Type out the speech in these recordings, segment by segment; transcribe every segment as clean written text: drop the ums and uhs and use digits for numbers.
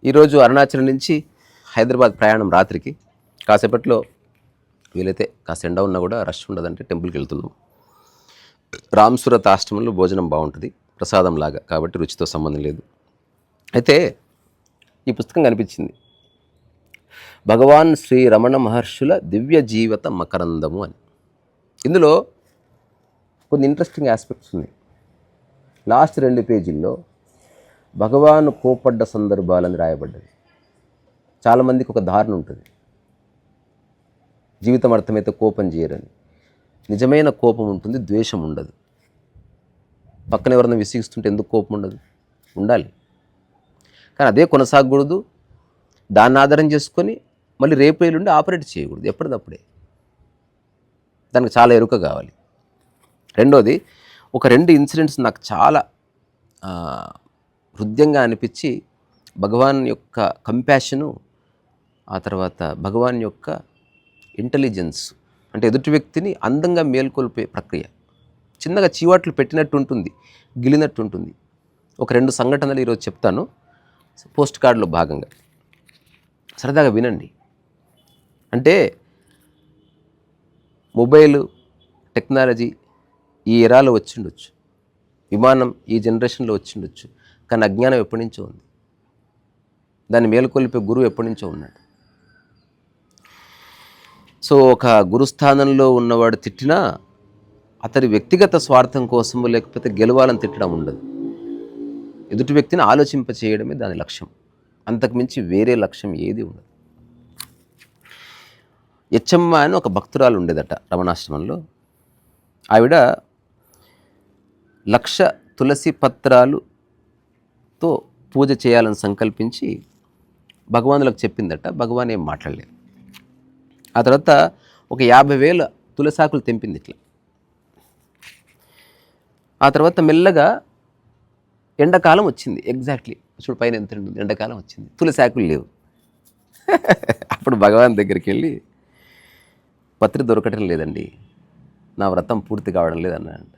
ఈరోజు అరుణాచలం నుంచి హైదరాబాద్ ప్రయాణం రాత్రికి. కాసేపట్లో వీలైతే కాస్త ఎండ ఉన్నా కూడా రష్ ఉండదంటే టెంపుల్కి వెళ్తున్నాం. రామ్సురత్ ఆశ్రమంలో భోజనం బాగుంటుంది, ప్రసాదం లాగా, కాబట్టి రుచితో సంబంధం లేదు. అయితే ఈ పుస్తకం కనిపించింది, భగవాన్ శ్రీ రమణ మహర్షుల దివ్య జీవిత మకరందము అని. ఇందులో కొన్ని ఇంట్రెస్టింగ్ ఆస్పెక్ట్స్ ఉన్నాయి. లాస్ట్ 2 పేజీల్లో భగవాన్ కోపడ్డ సందర్భాలని రాయబడ్డది. చాలామందికి ఒక ధారణ ఉంటుంది, జీవితం అర్థమైతే కోపం చేయరని. నిజమైన కోపం ఉంటుంది, ద్వేషం ఉండదు. పక్కన ఎవరైనా విసిగిస్తుంటే ఎందుకు కోపం ఉండదు? ఉండాలి. కానీ అదే కొనసాగకూడదు. దాన్ని ఆధారం చేసుకొని మళ్ళీ రేపు ఎల్లుండి ఆపరేట్ చేయకూడదు, ఎప్పటిదప్పుడే. దానికి చాలా ఎరుక కావాలి. రెండోది, ఒక 2 ఇన్సిడెంట్స్ నాకు చాలా హృదయంగా అనిపించి, భగవాన్ యొక్క కంపాషను, ఆ తర్వాత భగవాన్ యొక్క ఇంటెలిజెన్స్, అంటే ఎదుటి వ్యక్తిని అందంగా మేల్కొల్పే ప్రక్రియ. చిన్నగా చీవాట్లు పెట్టినట్టు ఉంటుంది, గిలినట్టు ఉంటుంది. ఒక 2 సంఘటనలు ఈరోజు చెప్తాను, పోస్ట్ కార్డులో భాగంగా. సరదాగా వినండి. అంటే మొబైలు టెక్నాలజీ ఈ ఎరాలో వచ్చిండొచ్చు, విమానం ఈ జనరేషన్లో వచ్చిండొచ్చు, కానీ అజ్ఞానం ఎప్పటి నుంచో ఉంది. దాన్ని మేలుకొల్పే గురువు ఎప్పటి నుంచో ఉన్నాడు. సో ఒక గురుస్థానంలో ఉన్నవాడు తిట్టినా అతడి వ్యక్తిగత స్వార్థం కోసము లేకపోతే గెలవాలని తిట్టడం ఉండదు. ఎదుటి వ్యక్తిని ఆలోచింపచేయడమే దాని లక్ష్యం, అంతకుమించి వేరే లక్ష్యం ఏది ఉండదు. యచ్చమ్మ అని ఒక భక్తురాలు ఉండేదట రమణాశ్రమంలో. ఆవిడ 1,00,000 తులసి పత్రాలుతో పూజ చేయాలని సంకల్పించి భగవానులకు చెప్పిందట. భగవాన్ ఏం మాట్లాడలేదు. ఆ తర్వాత ఒక 50,000 తులసాకులు తెంపింది ఇట్లా. ఆ తర్వాత మెల్లగా ఎండాకాలం వచ్చింది. ఎగ్జాక్ట్లీ చూడు పైన ఎంత ఉంటుంది, ఎండాకాలం వచ్చింది, తులసాకులు లేవు. అప్పుడు భగవాన్ దగ్గరికి వెళ్ళి, పత్రి దొరకటం లేదండి, నా వ్రతం పూర్తి కావడం లేదన్నాడంట.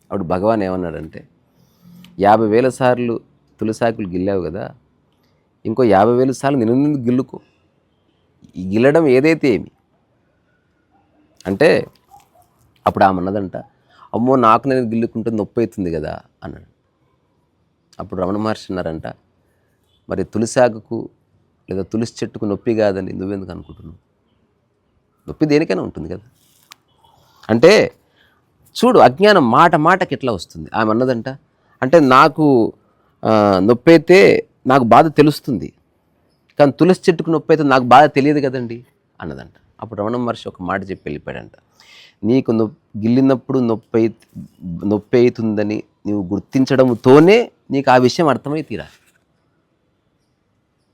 అప్పుడు భగవాన్ ఏమన్నాడంటే, 50,000 సార్లు తులసాకులు గిల్లావు కదా, ఇంకో 50,000 సార్లు నిన్ను గిల్లుకో. ఈ గిల్లడం ఏదైతే ఏమి అంటే, అప్పుడు ఆమె అన్నదంట, అమ్మో నాకు నేను గిల్లుకుంటే నొప్పి అవుతుంది కదా అన్నాడు. అప్పుడు రమణ మహర్షి అన్నారంట, మరి తులసాకుకు లేదా తులసి చెట్టుకు నొప్పి కాదని నువ్వెందుకు అనుకుంటున్నావు? నొప్పి దేనికైనా ఉంటుంది కదా. అంటే చూడు, అజ్ఞానం మాట మాటకి ఎట్లా వస్తుంది. ఆమె అన్నదంట, అంటే నాకు నొప్పి అయితే నాకు బాధ తెలుస్తుంది, కానీ తులసి చెట్టుకు నొప్పి అయితే నాకు బాధ తెలియదు కదండి అన్నదంట. అప్పుడు రమణ మహర్షి ఒక మాట చెప్పి వెళ్ళిపోయాడంట, నీకు గిల్లినప్పుడు నొప్పి అవుతుందని నీవు గుర్తించడంతోనే నీకు ఆ విషయం అర్థమై తీరాలి,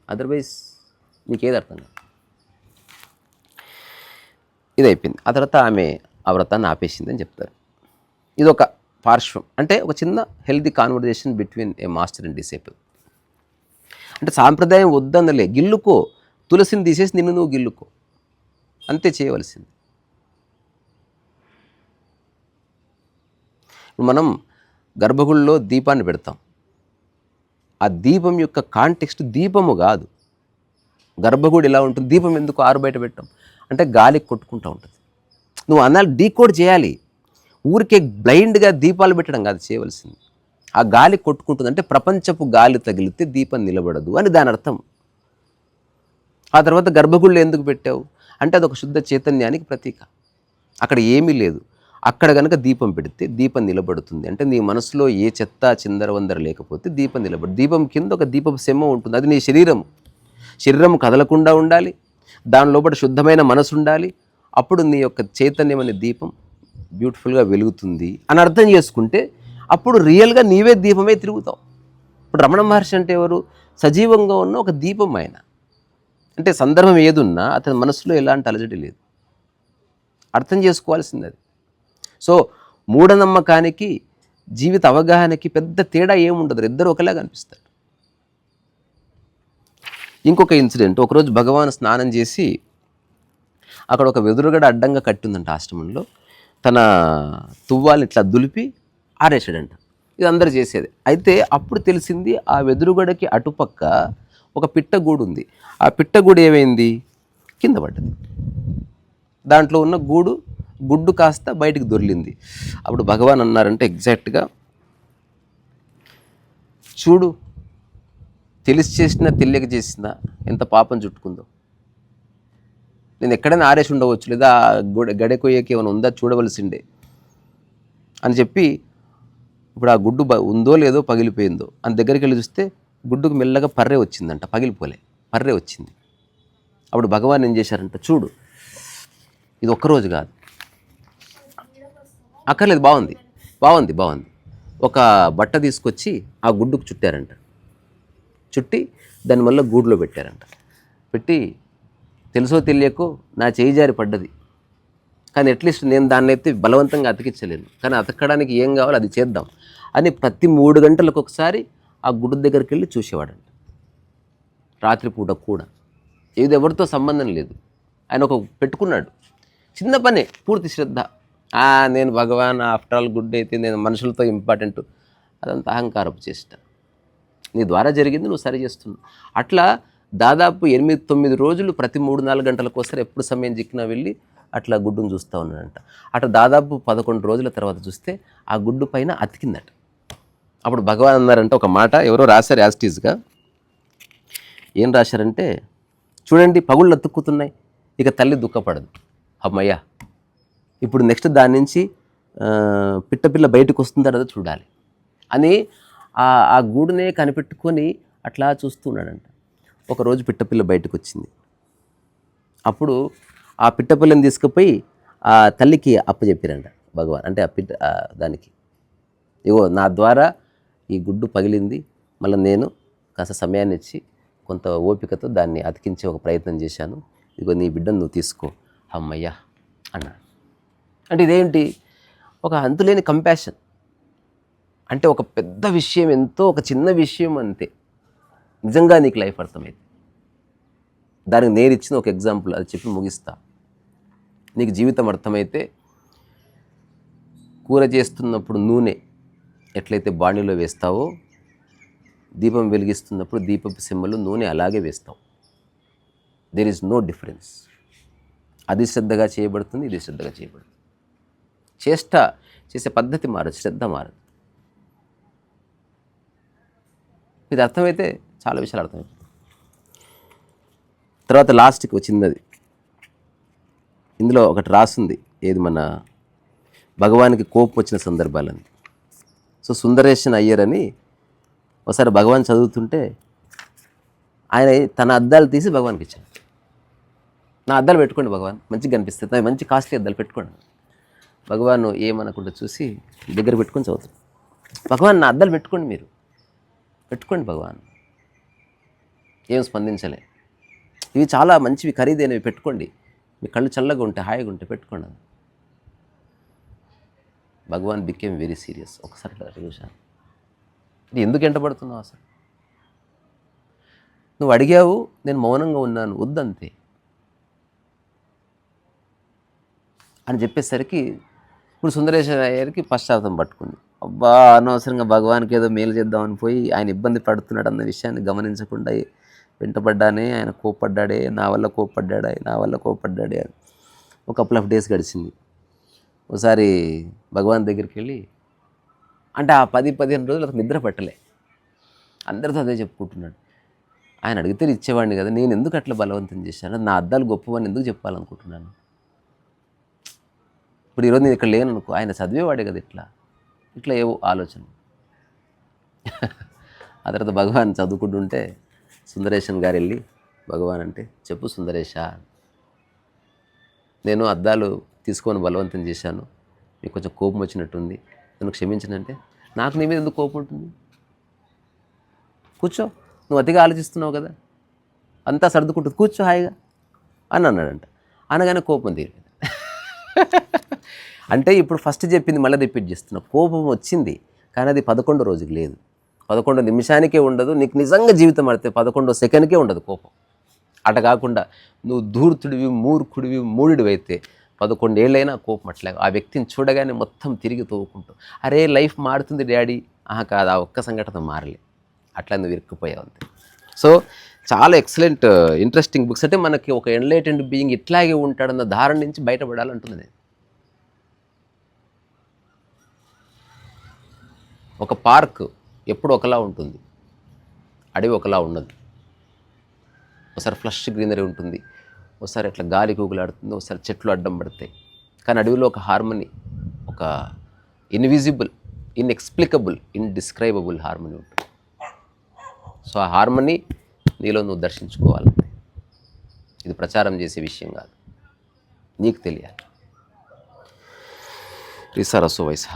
అదర్వైజ్ నీకేది అర్థం కాదు. ఇది అయిపోయింది. ఆ తర్వాత ఆమె ఆ వ్రతాన్ని ఆపేసిందని చెప్తారు. ఇది ఒక పార్శ్వం, అంటే ఒక చిన్న healthy conversation between A master and డిసేపుల్. అంటే సాంప్రదాయం వద్దన్నలే, గిల్లుకో, తులసిని తీసేసి నిన్ను నువ్వు గిల్లుకో, అంతే చేయవలసింది. మనం గర్భగుడిలో దీపాన్ని పెడతాం. ఆ దీపం యొక్క కాంటెక్స్ట్ దీపము కాదు. గర్భగుడి ఎలా ఉంటుంది, దీపం ఎందుకు ఆరు బయట పెట్టాం అంటే గాలికి కొట్టుకుంటూ ఉంటుంది. నువ్వు అన్నాలు డీకోడ్ చేయాలి. ఊరికే బ్లైండ్గా దీపాలు పెట్టడం కాదు చేయవలసింది. ఆ గాలి కొట్టుకుంటుంది అంటే ప్రపంచపు గాలి తగిలితే దీపం నిలబడదు అని దాని అర్థం. ఆ తర్వాత గర్భగుడిలో ఎందుకు పెట్టావు అంటే అదొక శుద్ధ చైతన్యానికి ప్రతీక. అక్కడ ఏమీ లేదు, అక్కడ కనుక దీపం పెడితే దీపం నిలబడుతుంది. అంటే నీ మనసులో ఏ చెత్త చిందరవందర లేకపోతే దీపం నిలబడు. దీపం కింద ఒక దీపపు సెమ్మ ఉంటుంది, అది నీ శరీరం. శరీరం కదలకుండా ఉండాలి, దాని లోపల శుద్ధమైన మనసు ఉండాలి. అప్పుడు నీ యొక్క చైతన్యం అనే దీపం బ్యూటిఫుల్గా వెలుగుతుంది అని అర్థం చేసుకుంటే అప్పుడు రియల్గా నీవే దీపమే తిరుగుతావు. ఇప్పుడు రమణ మహర్షి అంటే ఎవరు? సజీవంగా ఉన్న ఒక దీపం ఆయన. అంటే సందర్భం ఏదున్నా అతని మనసులో ఎలాంటి అలజడి లేదు. అర్థం చేసుకోవాల్సింది అది. సో మూఢనమ్మకానికి జీవిత అవగాహనకి పెద్ద తేడా ఏముండదు, ఇద్దరు ఒకలాగా అనిపిస్తారు. ఇంకొక ఇన్సిడెంట్, ఒకరోజు భగవాన్ స్నానం చేసి అక్కడ ఒక వెదురుగడ అడ్డంగా కట్టిందంట ఆశ్రమంలో. తన తువ్వాలు ఇట్లా దులిపి ఆరేసాడంట. ఇది అందరు చేసేది. అయితే అప్పుడు తెలిసింది, ఆ వెదురుగడకి అటుపక్క ఒక పిట్టగూడు ఉంది. ఆ పిట్టగూడు ఏమైంది, కింద పడ్డది. దాంట్లో ఉన్న గుడ్డు కాస్త బయటికి దొర్లింది. అప్పుడు భగవాన్ అన్నారంటే ఎగ్జాక్ట్గా, చూడు తెలిసి చేసినా తెలియక చేసినా ఎంత పాపం చుట్టుకుందో. నేను ఎక్కడైనా ఆరేసి ఉండవచ్చు, లేదా గడెకొయ్యకి ఏమైనా ఉందా చూడవలసిండే అని చెప్పి, ఇప్పుడు ఆ గుడ్డు ఉందో లేదో పగిలిపోయిందో అని దగ్గరికి వెళ్ళి చూస్తే గుడ్డుకు మెల్లగా పర్రె వచ్చిందంట, పగిలిపోలే, పర్రె వచ్చింది. అప్పుడు భగవాన్ ఏం చేశారంట, చూడు ఇది ఒక్కరోజు కాదు, అక్కర్లేదు, బాగుంది బాగుంది బాగుంది. ఒక బట్ట తీసుకొచ్చి ఆ గుడ్డుకు చుట్టారంట, చుట్టి దాని వల్ల గూడులో పెట్టారంట. పెట్టి తెలుసో తెలియకో నా చేయి జారి పడ్డది, కానీ అట్లీస్ట్ నేను దాన్ని అయితే బలవంతంగా అతికించలేను, కానీ అతకడానికి ఏం కావాలో అది చేద్దాం అని ప్రతి 3 గంటలకు ఒకసారి ఆ గుడ్డు దగ్గరికి వెళ్ళి చూసేవాడంట. రాత్రిపూట కూడా ఇది ఎవరితో సంబంధం లేదు, ఆయన ఒక పెట్టుకున్నాడు చిన్న పనే, పూర్తి శ్రద్ధ. నేను భగవాన్ ఆఫ్టర్ ఆల్ గుడ్ అయితే నేను మనుషులతో ఇంపార్టెంట్, అదంతా అహంకారపు చేష్ట. నీ ద్వారా జరిగింది, నువ్వు సరి చేస్తున్నావు. అట్లా దాదాపు 8-9 రోజులు ప్రతి 3-4 గంటలకు ఒకసారి ఎప్పుడు సమయం చిక్కినా వెళ్ళి అట్లా గుడ్డును చూస్తూ ఉన్నాడంట. అట్లా దాదాపు 11 రోజుల తర్వాత చూస్తే ఆ గుడ్డు పైన అతికిందట. అప్పుడు భగవాన్ అన్నారంటే ఒక మాట, ఎవరో రాశారు యాస్టీజ్గా. ఏం రాశారంటే, చూడండి పగుళ్ళు అతుక్కుతున్నాయి, ఇక తల్లి దుఃఖపడదు, అమ్మయ్య ఇప్పుడు నెక్స్ట్ దాని నుంచి పిట్టపిల్ల బయటకు వస్తుందా లేదా చూడాలి అని ఆ గూడునే కనిపెట్టుకొని అట్లా చూస్తున్నాడంట. ఒకరోజు పిట్టపిల్ల బయటకు వచ్చింది. అప్పుడు ఆ పిట్టపిల్లని తీసుకుపోయి ఆ తల్లికి అప్పచెప్పారంట భగవాన్. అంటే ఆ దానికి, ఇగో నా ద్వారా ఈ గుడ్డు పగిలింది, మళ్ళీ నేను కాస్త సమయాన్ని ఇచ్చి కొంత ఓపికతో దాన్ని అతికించే ఒక ప్రయత్నం చేశాను, ఇగో నీ బిడ్డను నువ్వు తీసుకో, అమ్మయ్యా అన్నాడు. అంటే ఇదేంటి, ఒక అంతులేని కంపాషన్. అంటే ఒక పెద్ద విషయం ఎంతో ఒక చిన్న విషయం అంతే, నిజంగా నీకు లైఫ్ అర్థమైంది. దానికి నేను ఇచ్చిన ఒక ఎగ్జాంపుల్ అది చెప్పి ముగిస్తా. నీకు జీవితం అర్థమైతే, కూర చేస్తున్నప్పుడు నూనె ఎట్లయితే బాణీలో వేస్తావో, దీపం వెలిగిస్తున్నప్పుడు దీపపు సిమ్మలు నూనె అలాగే వేస్తావు. There is no difference. అది శ్రద్ధగా చేయబడుతుంది, ఇది శ్రద్ధగా చేయబడుతుంది. చేష్ట చేసే పద్ధతి మారదు, శ్రద్ధ మారదు. ఇది అర్థమైతే చాలా విషయాలు అర్థమవుతుంది. తర్వాత లాస్ట్కి వచ్చింది, ఇందులో ఒకటి రాసింది, ఏది మన భగవానికి కోపం వచ్చిన సందర్భాలని. సో సుందరేశన్ అయ్యర్ అని ఒకసారి భగవాన్ చదువుతుంటే ఆయన తన అద్దాలు తీసి భగవాన్కి ఇచ్చాడు. నా అద్దాలు పెట్టుకోండి భగవాన్, మంచిగా కనిపిస్తుంది, మంచి కాస్ట్లీ అద్దాలు పెట్టుకోండి. భగవాన్ ఏమనకుండా చూసి దగ్గర పెట్టుకొని చదువుతాడు. భగవాన్ నా అద్దాలు పెట్టుకోండి, మీరు పెట్టుకోండి భగవాన్. ఏం స్పందించలే. ఇవి చాలా మంచివి, ఖరీదైనవి, పెట్టుకోండి, మీ కళ్ళు చల్లగా ఉంటే హాయిగా ఉంటే పెట్టుకోండి. భగవాన్ బికేమ్ వెరీ సీరియస్. ఒకసారి చూశాను, ఎందుకు ఎంటబడుతున్నావు అసలు, నువ్వు అడిగావు, నేను మౌనంగా ఉన్నాను, వద్దంతే అని చెప్పేసరికి ఇప్పుడు సుందరేశ్వర అయ్యర్కి పశ్చాత్తాపం పట్టుకుంది. అబ్బా అనవసరంగా భగవాన్కి ఏదో మేలు చేద్దామని పోయి ఆయన ఇబ్బంది పడుతున్నాడు అన్న విషయాన్ని గమనించకుండా వెంటబడ్డానే, ఆయన కోప్పడ్డాడే, నా వల్ల కోప్పడ్డాడే అని. ఒక కపుల్ ఆఫ్ డేస్ గడిచింది. ఒకసారి భగవాన్ దగ్గరికి వెళ్ళి, అంటే ఆ 10-15 రోజులు అతను నిద్ర పట్టలే, అందరితో అదే చెప్పుకుంటున్నాడు. ఆయన అడిగితే ఇచ్చేవాడిని కదా, నేను ఎందుకు అట్లా బలవంతం చేశాను, నా అద్దాలు గొప్పవని ఎందుకు చెప్పాలనుకుంటున్నాను. ఇప్పుడు ఈరోజు నేను ఇక్కడ లేను అనుకో, ఆయన చదివేవాడే కదా, ఇట్లా ఏవో ఆలోచన. ఆ తర్వాత భగవాన్ చదువుకుంటుంటే సుందరేశన్ గారు వెళ్ళి, భగవాన్ అంటే, చెప్పు సుందరేశ, నేను అద్దాలు తీసుకొని బలవంతం చేశాను, మీకు కొంచెం కోపం వచ్చినట్టుంది, నన్ను క్షమించనంటే, నాకు నీ మీద ఎందుకు కోపం ఉంటుంది, కూర్చో, నువ్వు అతిగా ఆలోచిస్తున్నావు కదా, అంతా సర్దుకుంటుంది, కూర్చో హాయిగా అని అన్నాడంట. అనగానే కోపం తీరింది. అంటే ఇప్పుడు ఫస్ట్ చెప్పింది మళ్ళీ రిపీట్ చేస్తున్నా, కోపం వచ్చింది కానీ అది 11వ రోజుకి లేదు, 11వ నిమిషానికే ఉండదు. నీకు నిజంగా జీవితం పడితే 11వ సెకండ్కే ఉండదు కోపం. అట కాకుండా నువ్వు ధూర్తుడివి, మూర్ఖుడివి, మూడిడివి అయితే 11 ఏళ్ళైనా కోపం అట్లా. ఆ వ్యక్తిని చూడగానే మొత్తం తిరిగి తోవుకుంటూ, అరే లైఫ్ మారుతుంది డాడీ, కాదు, ఆ ఒక్క సంఘటన మారలే, అట్లా నువ్వు ఇరుక్కుపోయావు అంతే. సో చాలా ఎక్సలెంట్ ఇంట్రెస్టింగ్ బుక్స్. అంటే మనకి ఒక ఎన్లైటెండ్ బీయింగ్ ఇట్లాగే ఉంటాడన్న ధారణ నుంచి బయటపడాలంటుంది నేను. ఒక పార్క్ ఎప్పుడు ఒకలా ఉంటుంది, అడవి ఒకలా ఉండదు. ఒకసారి ఫ్లష్ గ్రీనరీ ఉంటుంది, ఒకసారి అట్లా గాలి కూగులాడుతుంది, ఒకసారి చెట్లు అడ్డం పడతాయి. కానీ అడవిలో ఒక హార్మనీ, ఒక ఇన్విజిబుల్, ఇన్ఎక్స్ప్లికబుల్, ఇండిస్క్రైబబుల్ హార్మనీ ఉంటుంది. సో ఆ హార్మనీ నీలో నువ్వు దర్శించుకోవాలంటే ఇది ప్రచారం చేసే విషయం కాదు, నీకు తెలియాలి. రీసా రసో వైసా.